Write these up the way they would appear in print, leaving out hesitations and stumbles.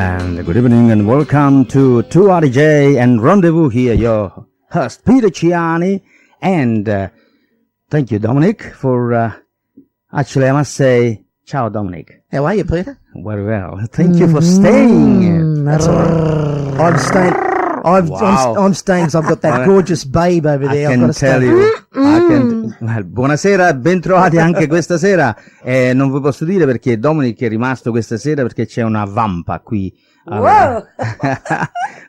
And good evening and welcome to 2RJ and Rendezvous here, your host Peter Ciani, and thank you Dominic for, actually I must say, ciao Dominic. How are you, Peter? Very well. Thank you for staying. That's all right. I'm staying. I'm staying because I've got that gorgeous babe over there. I I've got to tell stay. you. Well, buonasera, bentrovati anche questa sera. Non vi posso dire perché Dominic è rimasto questa sera perché c'è una vampa qui. Wow.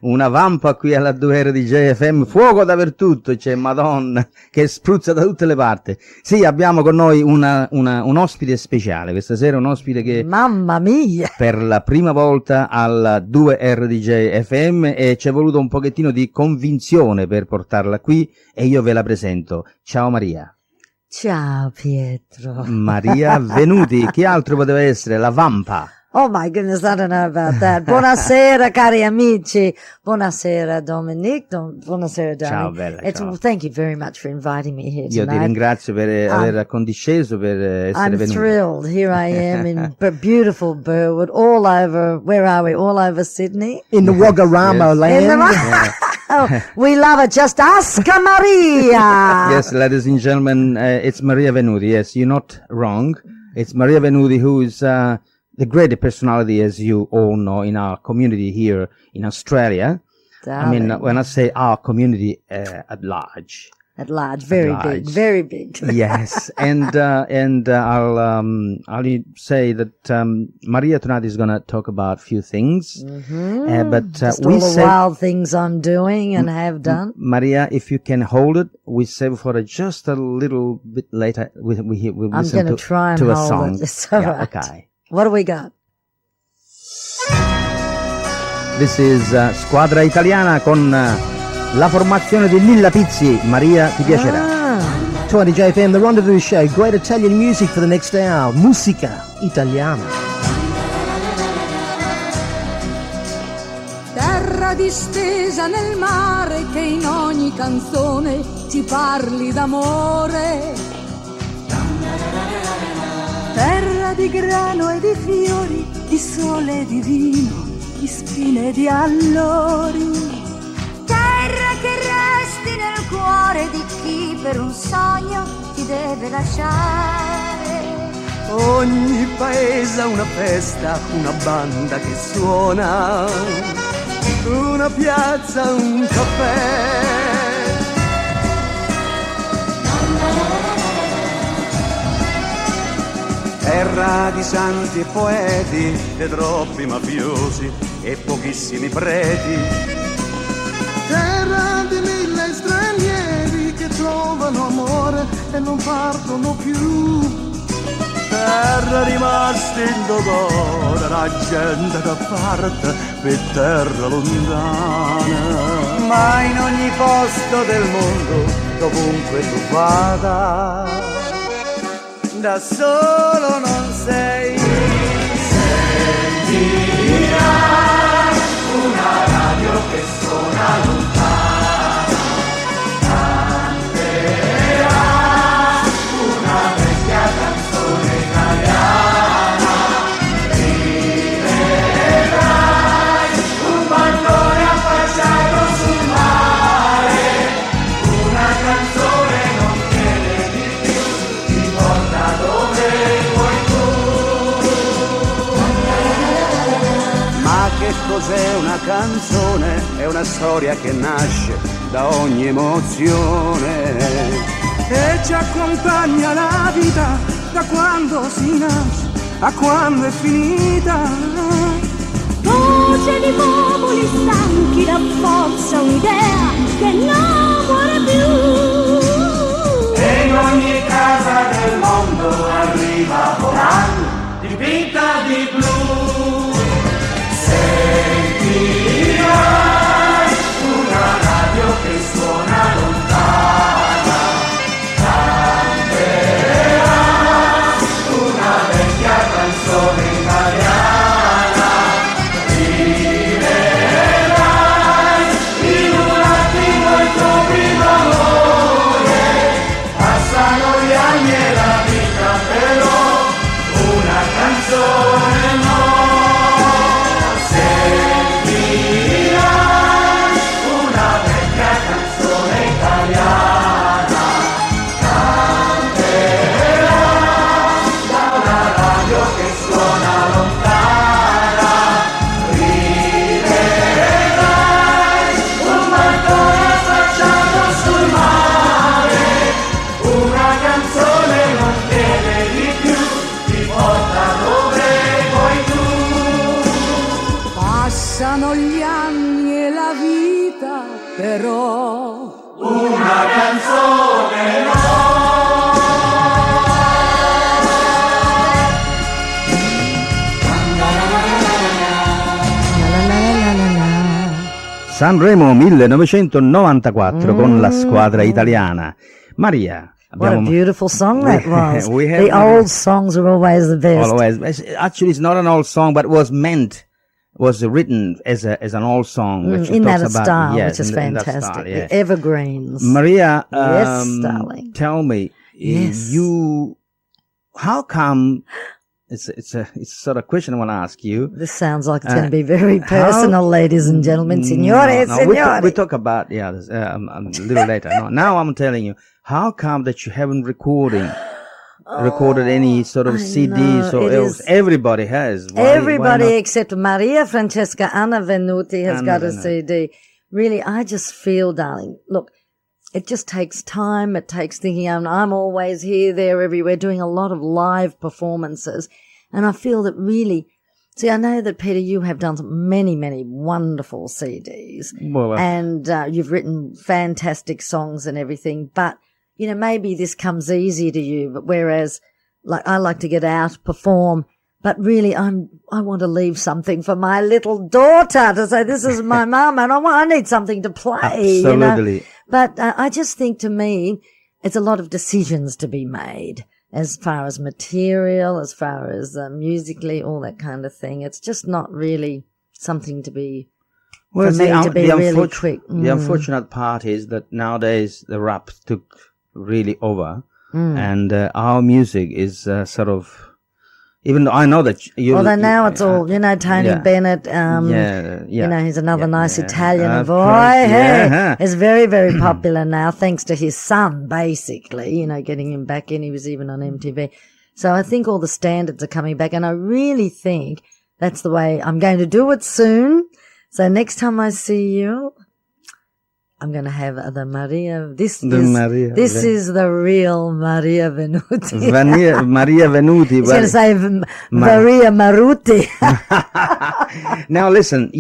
Una vampa qui alla 2R di JFM, fuoco dappertutto, c'è Madonna che spruzza da tutte le parti. Sì, abbiamo con noi un ospite speciale questa sera, un ospite che Mamma mia, per la prima volta alla 2R di JFM e ci è voluto un pochettino di convinzione per portarla qui e io ve la presento. Ciao Maria. ciao Pietro. Maria Vanuti, chi altro poteva essere? La vampa. Oh my goodness, I don't know about that. Buonasera cari amici, buonasera Dominic, buonasera Dominic. Ciao bella, ciao. Thank you very much for inviting me here Io tonight. ti ringrazio per aver accondisceso, per essere I'm venuto. thrilled. Here I am in beautiful Burwood, all over, where are we? All over Sydney? In the Waggaramo land. In the- Oh, we love it. Just ask Maria. Yes, ladies and gentlemen, it's Maria Vanuti. Yes, you're not wrong. It's Maria Vanuti who is the great personality, as you all know, in our community here in Australia. I mean, when I say our community at large. At large, very At large. big, very big. Yes, and I'll say that Maria tonight is going to talk about a few things, but Just we all the said, wild things I'm doing and have done. Maria, if you can hold it, we save for just a little bit later. We I'm listen going to try and to a hold song. it. It's all Yeah, right. okay. What do we got? This is Squadra Italiana con la formazione di Lilla Pizzi. Maria, ti piacerà? 20 JFM, the Rendezvous Show. Great Italian music for the next hour. Musica italiana. Terra distesa nel mare che in ogni canzone ci parli d'amore. Terra di grano e di fiori, di sole e di vino, di spine e di allori. Terra che resti nel cuore di chi per un sogno ti deve lasciare. Ogni paese ha una festa, una banda che suona, una piazza, un caffè. Terra di santi e poeti, e troppi mafiosi e pochissimi preti. Terra di mille stranieri che trovano amore e non partono più. Terra rimasta in dolore, la gente che parte per terra lontana. Ma in ogni posto del mondo, dovunque tu vada, da solo non sei. Sentirai una radio che suona lontana, canterà una vecchia canzone italiana, rivedrai un balcone affacciato sul mare, una canzone non chiede di più, ti porta dove vuoi tu. Ma che cos'è una canzone? È una storia che nasce da ogni emozione e ci accompagna la vita da quando si nasce a quando è finita. Voce di popoli stanchi rafforza un'idea che non muore più. E in ogni casa del mondo arriva volando, dipinta di blu. Sentirai una radio che suona lontana, canterà una vecchia canzone italiana, rivedrai in un attimo il tuo primo amore, passano gli anni e però Una canzone Sanremo 1994 con la squadra italiana. Maria, What a beautiful song that was. we have- The old songs are always the best. always. Actually, it's not an old song, but was written as an old song, which in that talks about, style, yes, which is in that fantastic. style, yeah. The evergreens. Maria, Yes, darling. tell me, Yes. how come? It's a sort of question I want to ask you. This sounds like it's going to be very personal, ladies and gentlemen. Signore, No, signore. we talk about this, a little later. No, now I'm telling you, how come that you haven't recorded any sort of I CDs know, or it else? is- Everybody has. Why Everybody not? except Maria Francesca Anna Vanuti has Anna got a Vanuti. CD. Really, I just feel, darling, look, it just takes time. It takes thinking. I'm always here, there, everywhere, doing a lot of live performances. And I feel that really, see, I know that, Peter, you have done many, many wonderful CDs. Well, And you've written fantastic songs and everything. But, you know, maybe this comes easy to you. But whereas, like, I like to get out, perform. But really, I want to leave something for my little daughter to say, this is my mum, and I need something to play. You know? Absolutely. But I just think, to me, it's a lot of decisions to be made as far as material, as far as musically, all that kind of thing. It's just not really something to be, for me to be really quick. The unfortunate part is that nowadays the rap took really over, and our music is sort of. Even though I know that you. Although now it's all, you know, Tony yeah. Bennett, yeah. you know, he's another nice yeah. Italian Of boy. course, Hey, yeah. is very, very popular now, thanks to his son, basically, you know, getting him back in. He was even on MTV. So I think all the standards are coming back, and I really think that's the way I'm going to do it soon. So next time I see you, I'm going to have the Maria. This is the real Maria Vanuti. Maria Vanuti. He's going to say Maria Maruti. Now listen,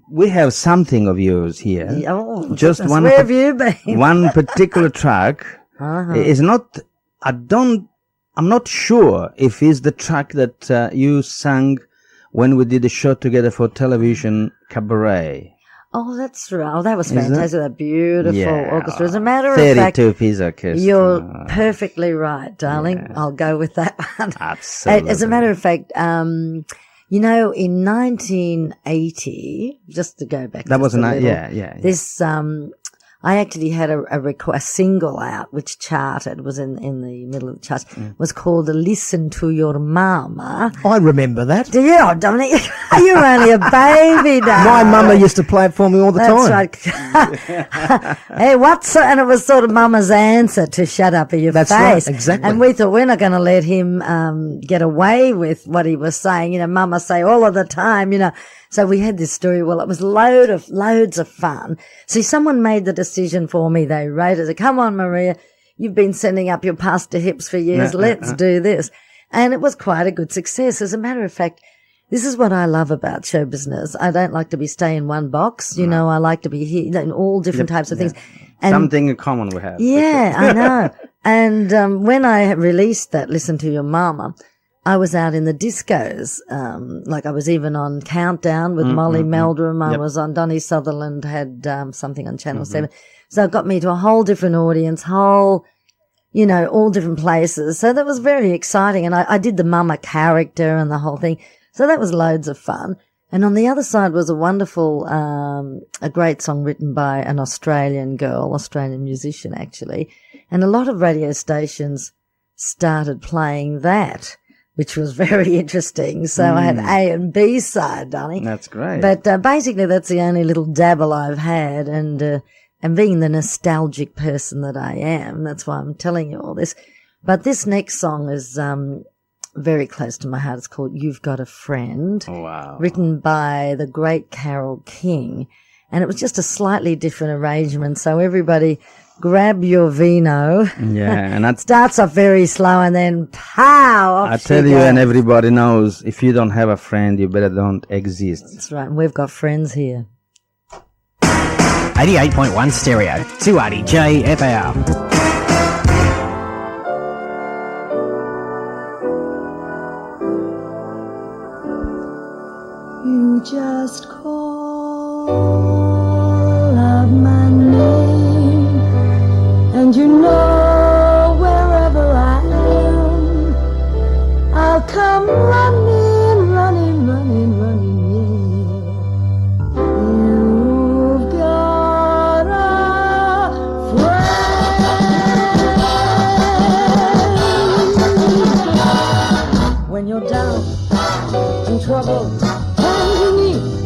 we have something of yours here. Oh, Just goodness, one. where have you been? One particular track is not. I'm not sure if it's the track that you sang when we did the show together for television Cabaret. Oh, that's right. Oh, that was fantastic. That beautiful orchestra. As a matter of 32 fact, piece orchestra. you're perfectly right, darling. I'll go with that one. Absolutely. As a matter of fact, you know, in 1980, just to go back, That was just a little, This, I actually had a single out which charted, was in the middle of the charts, was called Listen to Your Mama. I remember that. Do you, Dominic? You were only a baby, darling. My mama used to play it for me all the time. That's right. Hey, and it was sort of Mama's answer to shut up your That's face. right, exactly. And we thought, we're not going to let him get away with what he was saying. You know, Mama say all of the time, you know. So we had this story. Well, it was loads of fun. See, someone made the decision for me. They wrote it. Said, come on, Maria, you've been sending up your pasta hips for years. Let's do this. And it was quite a good success. As a matter of fact, this is what I love about show business. I don't like to be stay in one box. You know, I like to be here in all different types of things. And something in common we have. yeah, I know. And when I released that, Listen to Your Mama, I was out in the discos. Like I was even on Countdown with Molly Meldrum. I was on Donny Sutherland, had something on Channel 7. So it got me to a whole different audience, you know, all different places. So that was very exciting. And I did the mama character and the whole thing. So that was loads of fun. And on the other side was a wonderful, a great song written by an Australian musician actually. And a lot of radio stations started playing that, which was very interesting. So I had A and B side, darling. That's great. But basically that's the only little dabble I've had. And being the nostalgic person that I am, that's why I'm telling you all this. But this next song is very close to my heart. It's called You've Got a Friend. Wow. Written by the great Carole King. And it was just a slightly different arrangement. So everybody grab your vino. Yeah, and It starts off very slow and then pow! Off I she tell you, goes. and everybody knows, if you don't have a friend, you better don't exist. That's right. And we've got friends here. 88.1 stereo, 280 JFR. You just call out my name, and you know wherever I am, I'll come running, running, running, running, yeah. You've got a friend. When you're down in trouble,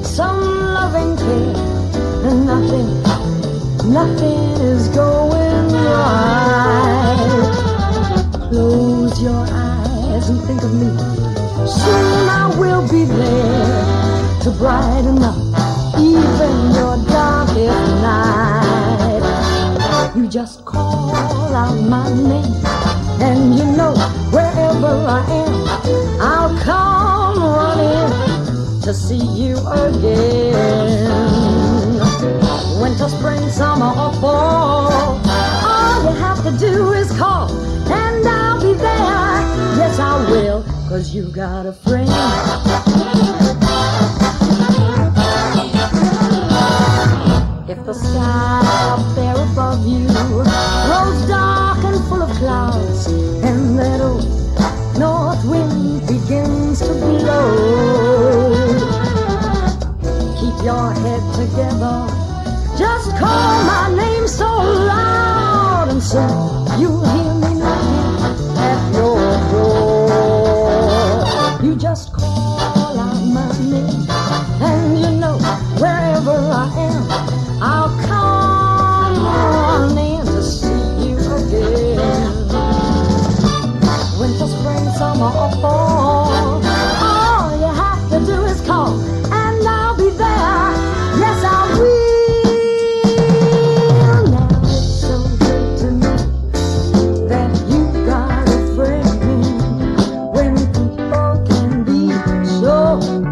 some loving care, and nothing is going right. Close your eyes and think of me. Soon I will be there to brighten up even your darkest night. You just call out my name, and you know wherever I am, I'll come running to see you again. Winter, spring, summer, or fall, all you have to do is call, and I'll be there. Yes, I will, 'cause you got a friend. If the sky up there above you grows dark and full of clouds, and that old north wind begins to blow, keep your head together. Just call my name so loud, and soon you'll hear me knocking at your door. You just call out my name, and you know wherever I am, I'll come running to see you again. Winter, spring, summer, or fall, all you have to do is call, and I'll be there. Yes, I will. Now it's so good to know that you got a friend. When people can be so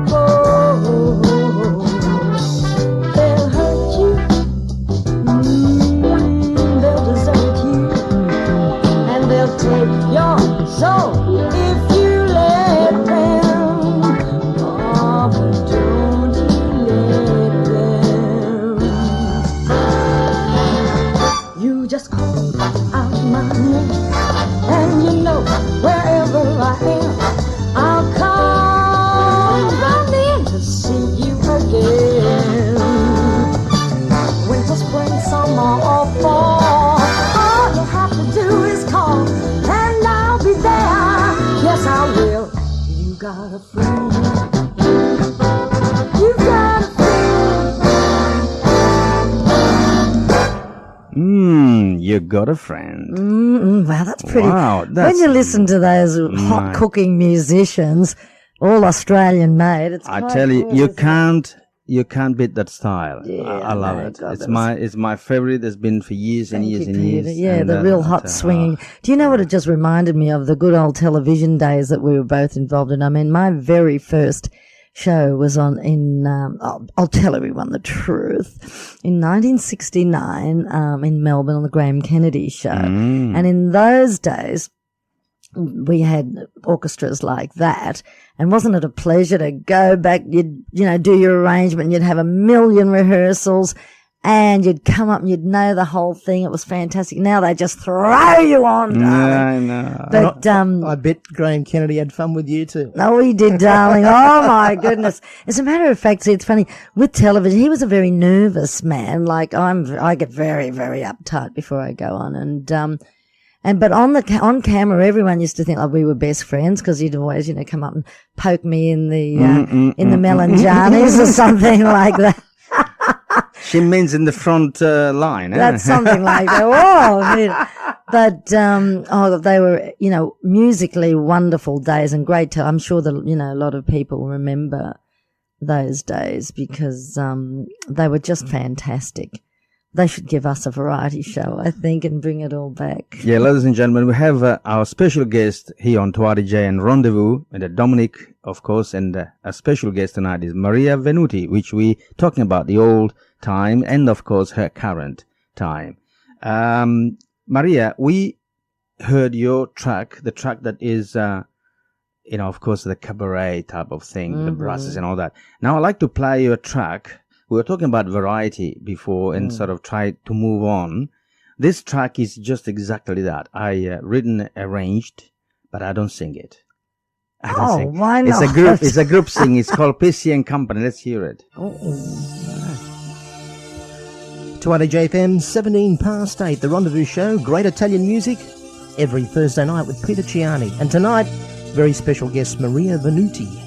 cold, they'll hurt you, they'll desert you, and they'll take your soul if you let them. Oh, but don't you let them. You just call out my name, and you know wherever I am, I'll come running to see you again. Winter, spring, summer, or fall, all you have to do is call, and I'll be there. Yes, I will. You got a friend. You got a friend. You got a friend. Wow, that's pretty. Wow, when you listen to those hot cooking musicians, all Australian made, it's I quite tell you, cool, you isn't can't beat that style. Yeah, I love no, it. God, It's my favorite. It's been for years and Thank years you, and Peter. years. Yeah, and, the real hot swinging. Do you know what it just reminded me of? The good old television days that we were both involved in. I mean, my very first show was I'll tell everyone the truth, in 1969 in Melbourne on the Graham Kennedy show. And in those days, we had orchestras like that. And wasn't it a pleasure to go back, you'd, do your arrangement, and you'd have a million rehearsals, and you'd come up and you'd know the whole thing. It was fantastic. Now they just throw you on, darling. I know. But, I bet Graham Kennedy had fun with you too. Oh, he did, darling. Oh, my goodness. As a matter of fact, see, it's funny. With television, he was a very nervous man. Like, I get very, very uptight before I go on. But on camera, everyone used to think like we were best friends, because he'd always, come up and poke me in the melanjanis or something like that. She means in the front line. That's something like that. Oh, I mean, but they were, musically wonderful days and great. I'm sure that a lot of people remember those days because they were just fantastic. They should give us a variety show, I think, and bring it all back. Yeah, ladies and gentlemen, we have our special guest here on Tuari J and Rendezvous, and Dominic, of course, and a special guest tonight is Maria Vanuti, which we talking about the old time and, of course, her current time. Maria, we heard your track, the track that is, of course, the cabaret type of thing, the brasses and all that. Now, I'd like to play your track. We were talking about variety before and sort of tried to move on. This track is just exactly that. I written, arranged, but I don't sing it. I don't sing. Why not? It's a group sing. It's called Pesci and Company. Let's hear it. Tuari JFM, 17 past 8, The Rendezvous Show, great Italian music, every Thursday night with Peter Ciani. And tonight, very special guest Maria Vanuti.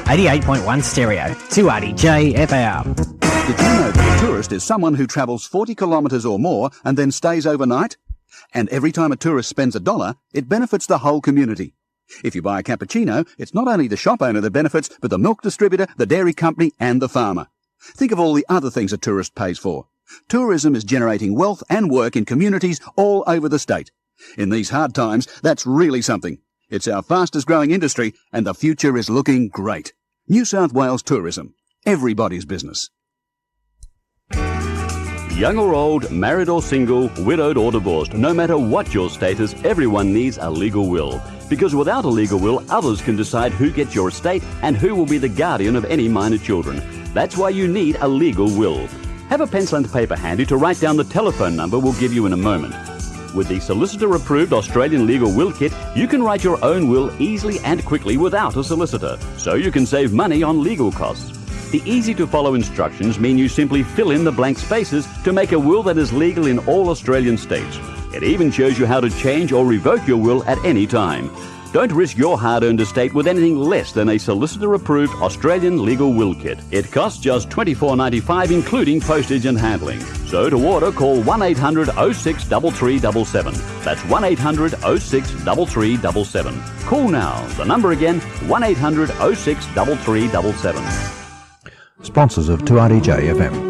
88.1 stereo, 2RDJ FAR. Did you know that a tourist is someone who travels 40 kilometres or more and then stays overnight? And every time a tourist spends $1, it benefits the whole community. If you buy a cappuccino, it's not only the shop owner that benefits, but the milk distributor, the dairy company and the farmer. Think of all the other things a tourist pays for. Tourism is generating wealth and work in communities all over the state. In these hard times, that's really something. It's our fastest growing industry and the future is looking great. New South Wales Tourism. Everybody's business. Young or old, married or single, widowed or divorced, no matter what your status, everyone needs a legal will. Because without a legal will, others can decide who gets your estate and who will be the guardian of any minor children. That's why you need a legal will. Have a pencil and paper handy to write down the telephone number we'll give you in a moment. With the solicitor-approved Australian Legal Will Kit, you can write your own will easily and quickly without a solicitor, so you can save money on legal costs. The easy-to-follow instructions mean you simply fill in the blank spaces to make a will that is legal in all Australian states. It even shows you how to change or revoke your will at any time. Don't risk your hard-earned estate with anything less than a solicitor-approved Australian Legal Will Kit. It costs just $24.95 including postage and handling. So to order, call 1800 06 3377. That's 1800 06 3377. Call now. The number again, 1800 06 3377. Sponsors of 2RDJ FM.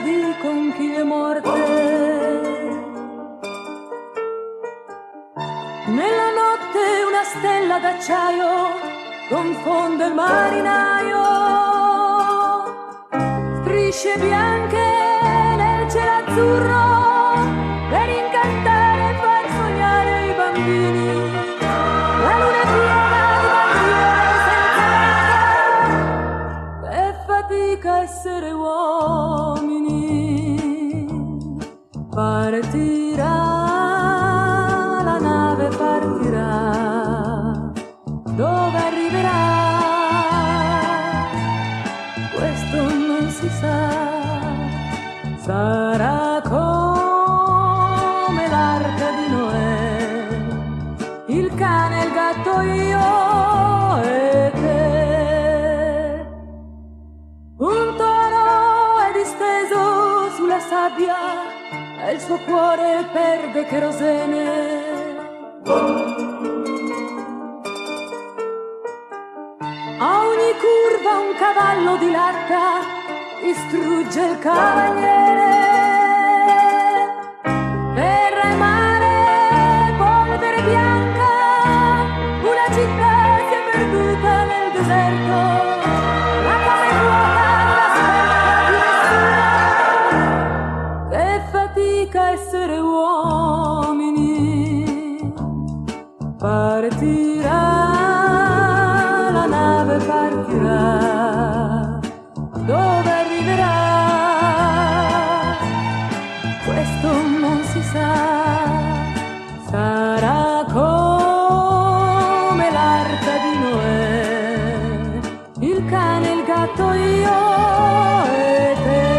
Di conchiglie morte. Nella notte una stella d'acciaio confonde il marinaio. Strisce bianche nel cielo azzurro per incantare e far sognare i bambini. La luna è piena di bandiere senza vita. Che fatica essere uomini. Partirà, la nave partirà, dove arriverà? Questo non si sa, sarà come l'arca di Noè, il cane, il gatto, io e te. Un toro è disteso sulla sabbia e il suo cuore perde cherosene. A ogni curva un cavallo dilatta, distrugge il cavaliere. Terra e mare, polvere bianca, una città si è perduta nel deserto. La casa è vuota, non aspetta più nessuno. Che fatica essere uomini. Partirà, la nave partirà, dove arriverà? Questo non si sa, sarà come l'arca di Noè, il cane, il gatto, io e te.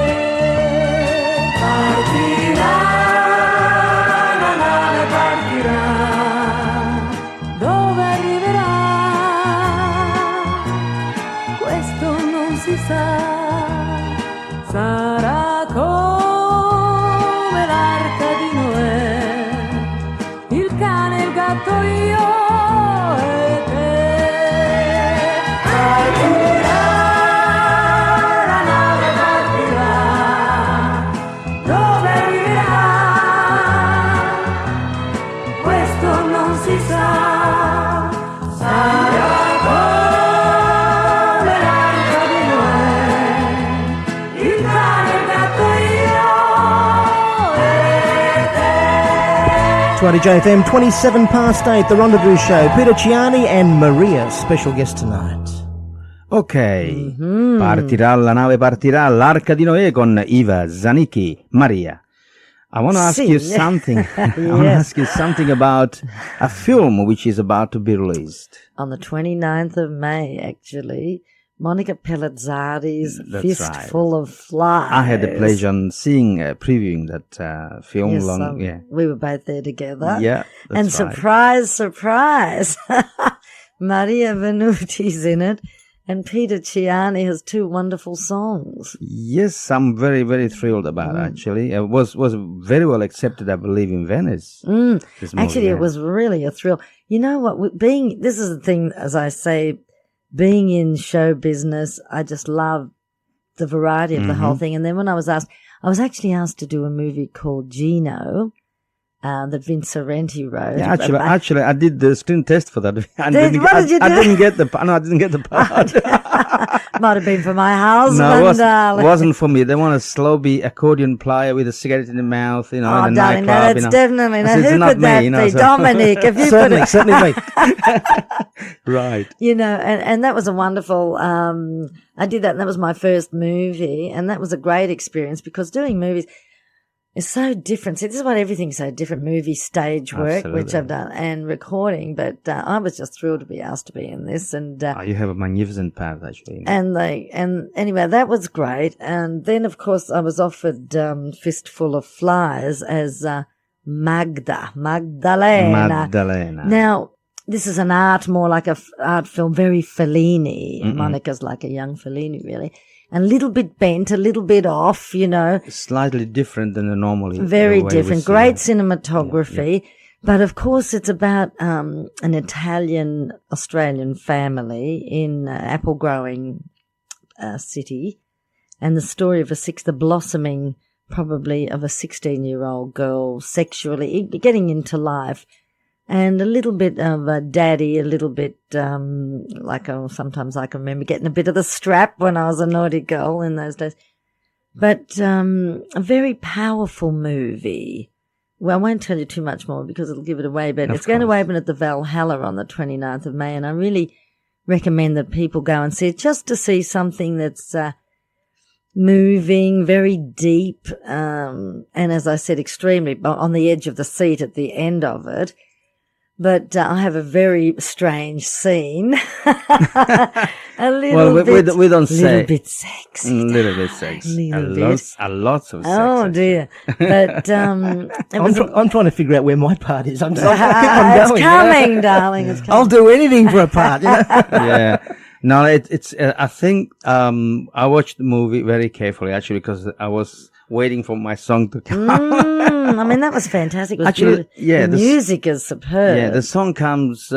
Partirà, la nave partirà, dove arriverà? Questo non si sa, sarà come l'arca di Noè, il cane, il gatto, io e te. Partirà, la nave partirà, dove arriverà? Questo non si sa, sarà come l'arca di Noè, il cane, il gatto, io e te. 2RDJ FM, 27 past 8, The Rendezvous Show. Peter Ciani and Maria, special guest tonight. Ok, partirà la nave, partirà l'Arca di Noè con Iva Zanicchi. Maria, I want to ask you something. I want to ask you something about a film which is about to be released. On the 29th of May, actually, Monica Pellizzari's Fistful of Flies. I had the pleasure of previewing that film. Yes, we were both there together. Yeah, that's and surprise, surprise, Maria Vanuti's in it. And Peter Ciani has 2 wonderful songs. Yes, I'm very, very thrilled about it, actually. It was very well accepted, I believe, in Venice. Actually, it was really a thrill. You know what, this is the thing, as I say, being in show business, I just love the variety of the whole thing. And then when I was actually asked to do a movie called Gino, that Vince Sorrenti wrote. Yeah, actually, I did the screen test for that. What did you do? I didn't get the part. Might have been for my husband. No, it wasn't for me. They want a slobby accordion player with a cigarette in the mouth, in a darling, nightclub. No, that's definitely. Now, who could that be? So. Dominic, if you certainly me. Right. And that was a wonderful. I did that, and that was my first movie, and that was a great experience because doing movies. It's so different. See, this is what everything's so different. Movie, stage work, which I've done, and recording. But I was just thrilled to be asked to be in this. And you have a magnificent part, actually. And anyway, that was great. And then, of course, I was offered Fistful of Flies as Magdalena. Now, this is an more like a art film, very Fellini. Monica's like a young Fellini, really. A little bit bent, a little bit off, Slightly different than the normally. Very different. Great cinematography. Yeah. But of course it's about an Italian-Australian family in apple growing city, and the story of the blossoming probably of a 16-year-old girl sexually getting into life. And a little bit of a daddy, a little bit sometimes I can remember getting a bit of the strap when I was a naughty girl in those days. But a very powerful movie. Well, I won't tell you too much more because it'll give it away, but it's going to open at the Valhalla on the 29th of May, and I really recommend that people go and see it just to see something that's moving, very deep, and as I said, extremely on the edge of the seat at the end of it. But I have a very strange scene. A little bit sexy. A little bit sexy. A lot of sex. Oh, dear. But I'm trying to figure out where my part is. I'm sorry. It's coming, darling. It's coming. I'll do anything for a part. Yeah. No, it's. I think I watched the movie very carefully, actually, because I was waiting for my song to come. I mean, that was fantastic. It was actually, the music is superb. Yeah, the song comes.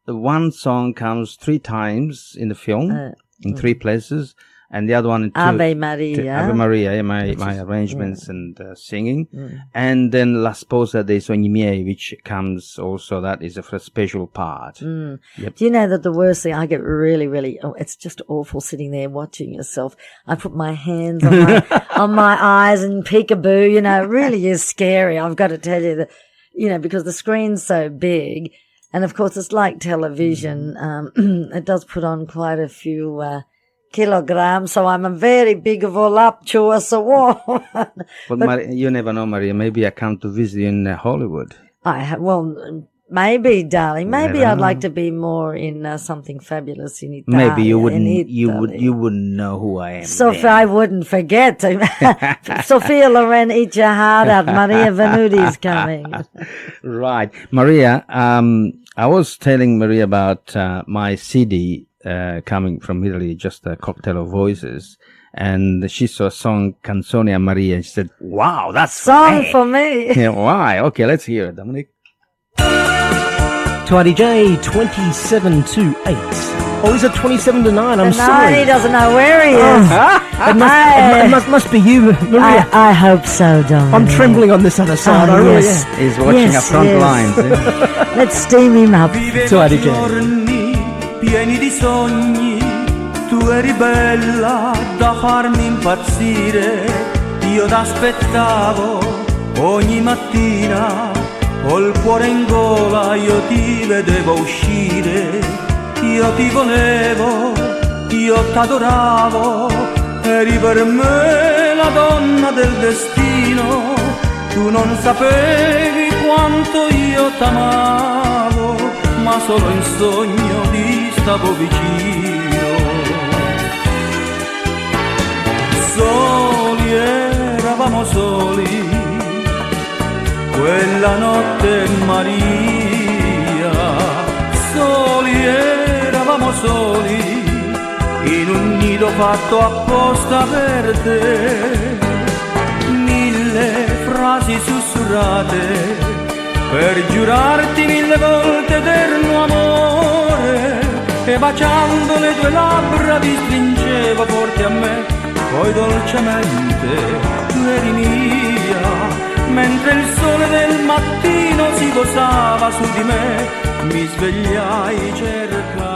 One song comes 3 times in the film, in 3 places, and the other one in 2. Ave Maria. Ave Maria, my arrangements and singing. And then La Sposa dei Sogni Miei, which comes also, that is a special part. Yep. Do you know that the worst thing, I get really, really, it's just awful sitting there watching yourself. I put my hands on my eyes and peekaboo, it really is scary. I've got to tell you that, because the screen's so big. And of course, it's like television. It does put on quite a few kilograms, so I'm a very big voluptuous woman. But you never know, Maria. Maybe I come to visit you in Hollywood. Well, maybe, darling. Maybe I'd like to be more in something fabulous in Italy. Maybe you wouldn't. You wouldn't know who I am. Sophia, I wouldn't forget. Sophia Loren, eat your heart out. Maria Vanuti's coming. Right, Maria. I was telling Maria about my CD. Coming from Italy, just a cocktail of voices, and she saw a song Canzone a Maria, and she said, "Wow, that's song for me." Yeah, why? Okay, let's hear it, Dominic. To RDJ 27-8. Oh, is it 7-9? I'm sorry. He doesn't know where he is. It must be you, Maria. I hope so, Dominic. I'm trembling on this other side. I really am. He's watching a front line. Let's steam him up. To RDJ. Pieni di sogni, tu eri bella da farmi impazzire, io t'aspettavo ogni mattina, col cuore in gola io ti vedevo uscire, io ti volevo io t'adoravo, eri per me la donna del destino, tu non sapevi quanto io t'amavo, ma solo in sogno ti stavo vicino. Soli eravamo soli, quella notte Maria, soli eravamo soli, in un nido fatto apposta per te, 1000 frasi sussurrate, per giurarti 1000 volte eterno amore, e baciando le tue labbra ti stringevo forte a me, poi dolcemente tu eri mia. Mentre il sole del mattino si posava su di me, mi svegliai cercando